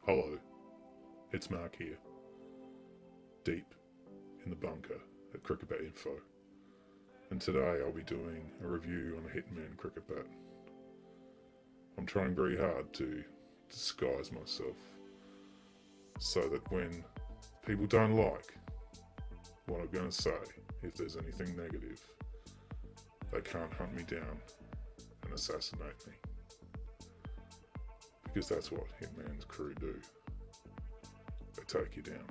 Hello, it's Marc here, deep in the bunker at CricketBatInfo, and today I'll be doing a review on a Hitman cricket bat. I'm trying very hard to disguise myself so that when people don't like what I'm going to say, if there's anything negative, they can't hunt me down and assassinate me. Because that's what Hitman's crew do. They take you down.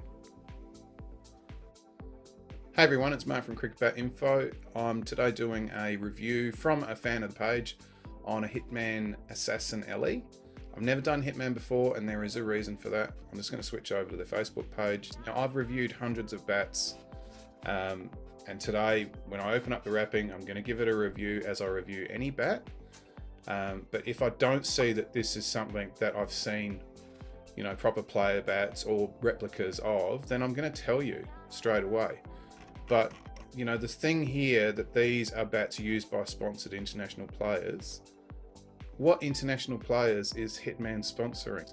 Hey everyone, it's Marc from CricketBatInfo. I'm today doing a review from a fan of the page on a Hitman Assassin LE. I've never done Hitman before and there is a reason for that. I'm just going to switch over to their Facebook page. Now I've reviewed hundreds of bats and today when I open up the wrapping I'm going to give it a review as I review any bat. But if I don't see that this is something that I've seen, you know, proper player bats or replicas of, then I'm going to tell you straight away. But, you know, the thing here that these are bats used by sponsored international players. What international players is Hitman sponsoring?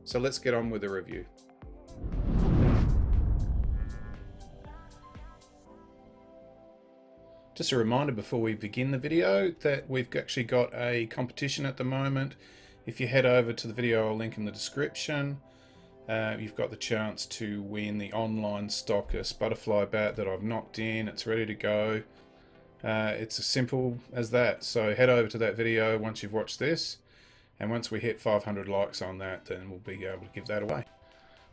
So let's get on with the review. Just a reminder before we begin the video that we've actually got a competition at the moment. If you head over to the video, I'll link in the description. You've got the chance to win the online Stockers butterfly bat that I've knocked in. It's ready to go. It's as simple as that. So head over to that video once you've watched this. And once we hit 500 likes on that, then we'll be able to give that away.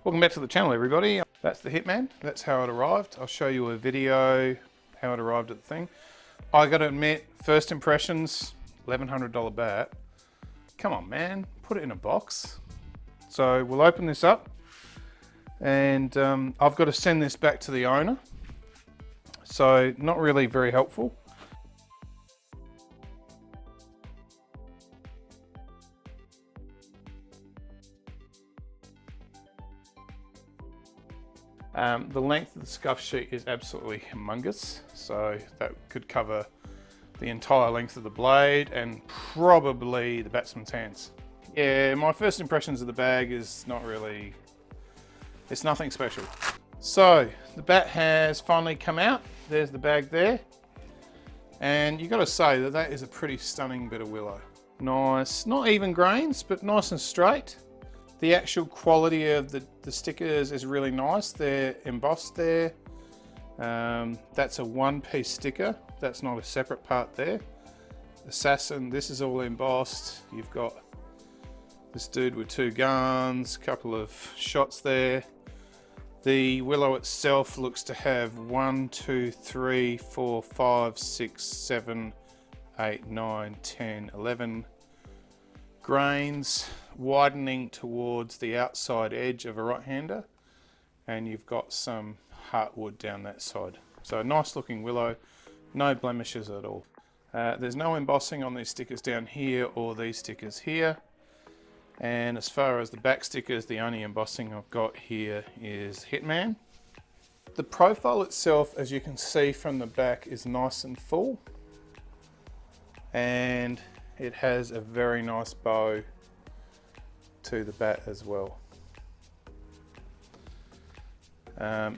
Welcome back to the channel, everybody. That's the Hitman. That's how it arrived. I'll show you a video how it arrived at the thing. I gotta admit, first impressions, $1,100 bat. Come on, man, put it in a box. So we'll open this up and I've got to send this back to the owner. So not really very helpful. The length of the scuff sheet is absolutely humongous, so that could cover the entire length of the blade and probably the batsman's hands. Yeah, my first impressions of the bag is not really, it's nothing special. So the bat has finally come out. There's the bag there. And you got to say that that is a pretty stunning bit of willow. Nice, not even grains, but nice and straight. The actual quality of the stickers is really nice. They're embossed there. That's a one-piece sticker. That's not a separate part there. Assassin, this is all embossed. You've got this dude with two guns, couple of shots there. The willow itself looks to have 1, 2, 3, 4, 5, 6, 7, 8, 9, 10, 11 grains, widening towards the outside edge of a right-hander, and you've got some heartwood down that side. So a nice looking willow, no blemishes at all. There's no embossing on these stickers down here or these stickers here. And as far as the back stickers, the only embossing I've got here is Hitman. The profile itself, as you can see from the back, is nice and full. And it has a very nice bow to the bat as well.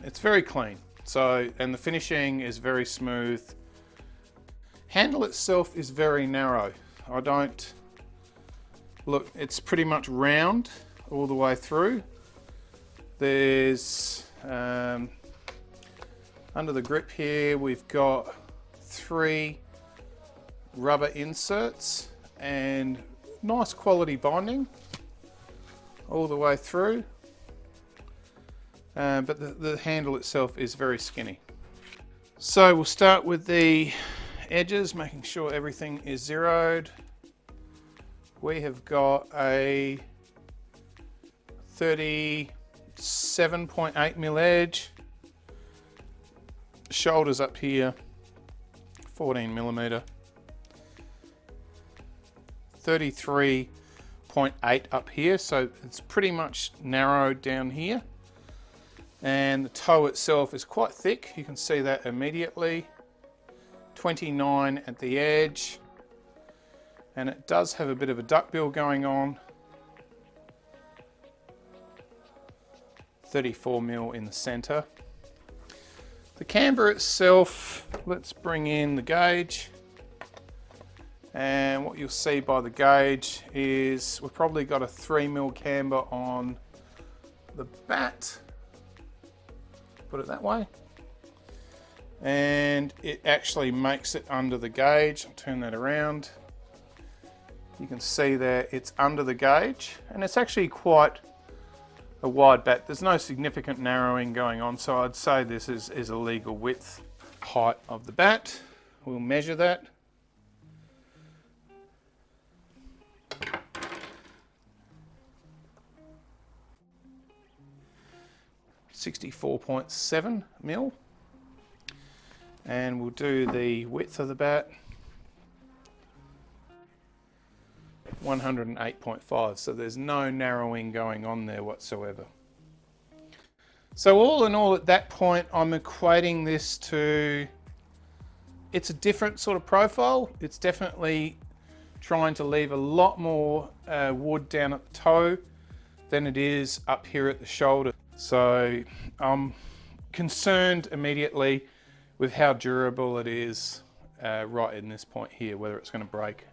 It's very clean. So, and the finishing is very smooth. Handle itself is very narrow. Look, it's pretty much round all the way through. There's, under the grip here, we've got 3 rubber inserts and nice quality binding all the way through. But the handle itself is very skinny. So we'll start with the edges, making sure everything is zeroed. We have got a 37.8 mil edge. Shoulders up here, 14 millimeter. 33.8 up here, so it's pretty much narrowed down here. And the toe itself is quite thick, you can see that immediately. 29 at the edge. And it does have a bit of a duckbill going on. 34mm in the center. The camber itself, let's bring in the gauge. And what you'll see by the gauge is we've probably got a 3mm camber on the bat, put it that way. And it actually makes it under the gauge. I'll turn that around. You can see there it's under the gauge, and it's actually quite a wide bat. There's no significant narrowing going on, so I'd say this is a legal width. Height of the bat, we'll measure that. .7mm, and we'll do the width of the bat, 108.5, so there's no narrowing going on there whatsoever. So all in all, at that point, I'm equating this to, it's a different sort of profile. It's definitely trying to leave a lot more wood down at the toe than it is up here at the shoulder. So I'm concerned immediately with how durable it is right in this point here, whether it's going to break.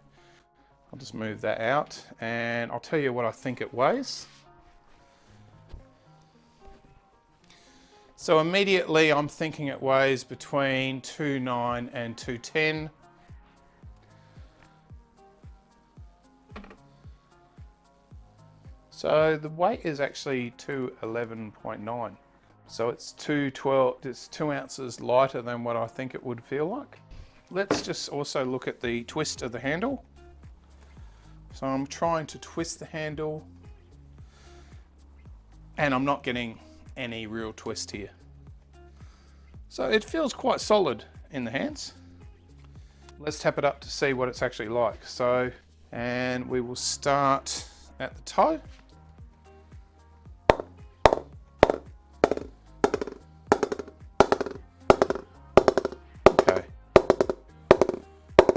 I'll just move that out and I'll tell you what I think it weighs. So immediately I'm thinking it weighs between 2.9 and 2.10. So the weight is actually 211.9. So it's 212, it's 2 ounces lighter than what I think it would feel like. Let's just also look at the twist of the handle. So I'm trying to twist the handle and I'm not getting any real twist here. So it feels quite solid in the hands. Let's tap it up to see what it's actually like. So, and we will start at the toe. Okay.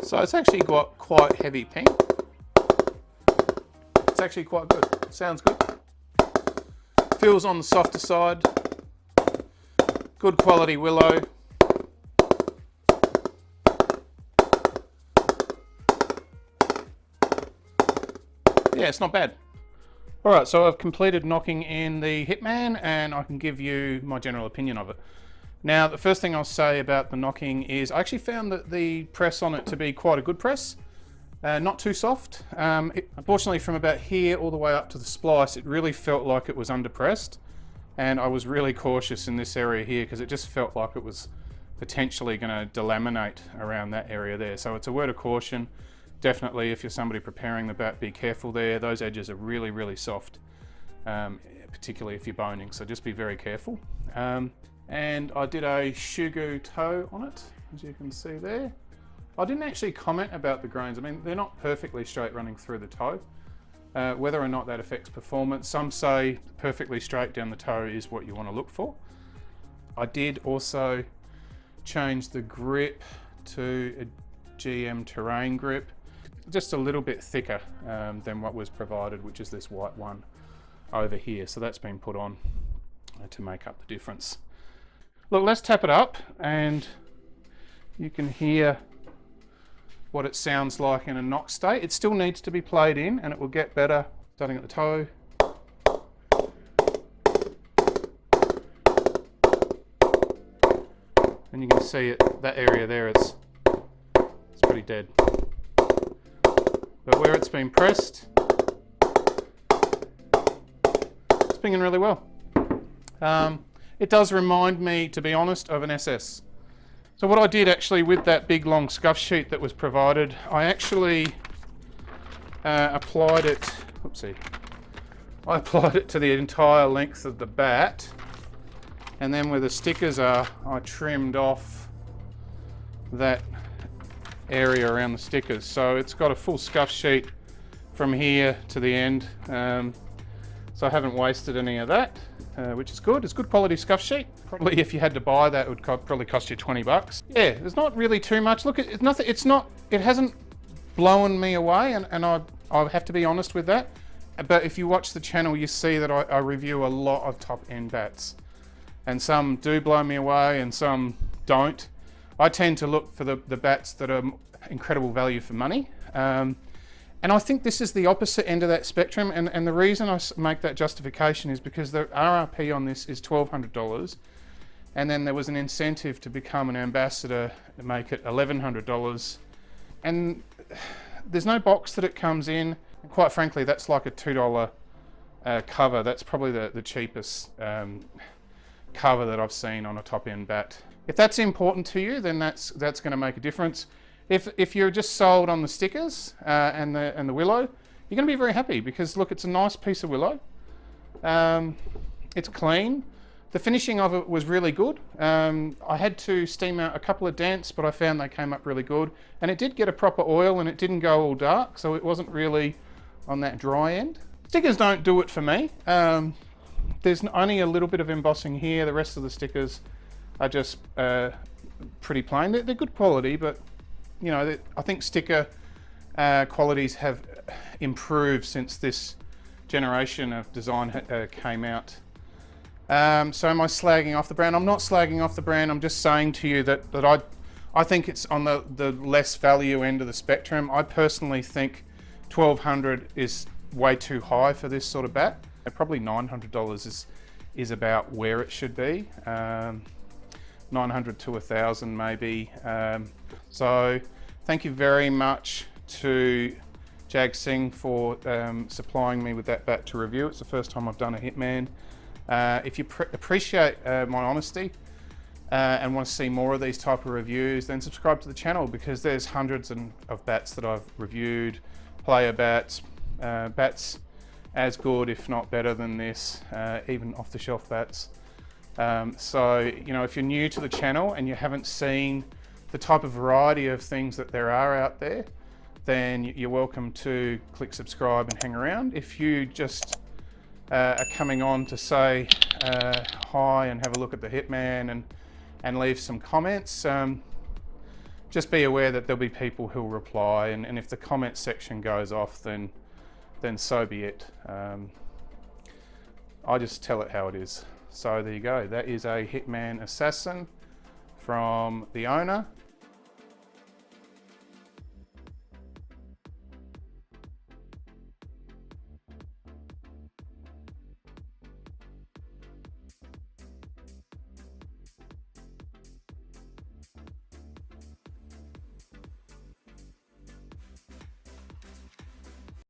So it's actually got quite heavy ping. It's actually quite good. Sounds good. Feels on the softer side. Good quality willow. Yeah, it's not bad. All right, so I've completed knocking in the Hitman and I can give you my general opinion of it. Now, the first thing I'll say about the knocking is I actually found that the press on it to be quite a good press. Not too soft. Unfortunately, from about here all the way up to the splice, it really felt like it was underpressed. And I was really cautious in this area here because it just felt like it was potentially going to delaminate around that area there. So it's a word of caution. Definitely, if you're somebody preparing the bat, be careful there. Those edges are really, really soft, particularly if you're boning. So just be very careful. And I did a shugu toe on it, as you can see there. I didn't actually comment about the grains. I mean, they're not perfectly straight running through the toe. Whether or not that affects performance, some say perfectly straight down the toe is what you want to look for. I did also change the grip to a GM terrain grip, just a little bit thicker than what was provided, which is this white one over here. So that's been put on to make up the difference. Look, let's tap it up and you can hear what it sounds like in a knock state. It still needs to be played in and it will get better starting at the toe. And you can see it, that area there, it's pretty dead. But where it's been pressed, it's pinging really well. It does remind me, to be honest, of an SS. So what I did actually with that big long scuff sheet that was provided, I actually applied it, I applied it to the entire length of the bat, and then where the stickers are, I trimmed off that area around the stickers. So it's got a full scuff sheet from here to the end. So I haven't wasted any of that, which is good. It's good quality scuff sheet. Probably if you had to buy that, it would probably cost you 20 bucks. Yeah, there's not really too much. Look, it's nothing. It hasn't blown me away, and I have to be honest with that. But if you watch the channel, you see that I review a lot of top-end bats. And some do blow me away and some don't. I tend to look for the bats that are incredible value for money. And I think this is the opposite end of that spectrum. And the reason I make that justification is because the RRP on this is $1,200. And then there was an incentive to become an ambassador to make it $1,100. And there's no box that it comes in. And quite frankly, that's like a $2 cover. That's probably the cheapest cover that I've seen on a top-end bat. If that's important to you, then that's going to make a difference. If you're just sold on the stickers and the willow, you're going to be very happy because look, it's a nice piece of willow. It's clean. The finishing of it was really good. I had to steam out a couple of dents, but I found they came up really good. And it did get a proper oil and it didn't go all dark, so it wasn't really on that dry end. Stickers don't do it for me. There's only a little bit of embossing here. The rest of the stickers are just pretty plain. They're good quality, but you know, I think sticker qualities have improved since this generation of design came out. So am I slagging off the brand? I'm not slagging off the brand. I'm just saying to you that I think it's on the less value end of the spectrum. I personally think $1,200 is way too high for this sort of bat. Probably $900 is about where it should be. 900 to 1,000 maybe. So thank you very much to Jag Singh for supplying me with that bat to review. It's the first time I've done a Hitman. If you appreciate my honesty and want to see more of these type of reviews, then subscribe to the channel because there's hundreds of bats that I've reviewed, player bats, bats as good if not better than this, even off-the-shelf bats. So, you know, if you're new to the channel and you haven't seen the type of variety of things that there are out there, then you're welcome to click subscribe and hang around. If you just are coming on to say hi and have a look at the Hitman and leave some comments, just be aware that there'll be people who'll reply, and if the comment section goes off, then so be it. I just tell it how it is. So there you go. That is a Hitman Assassin from the owner.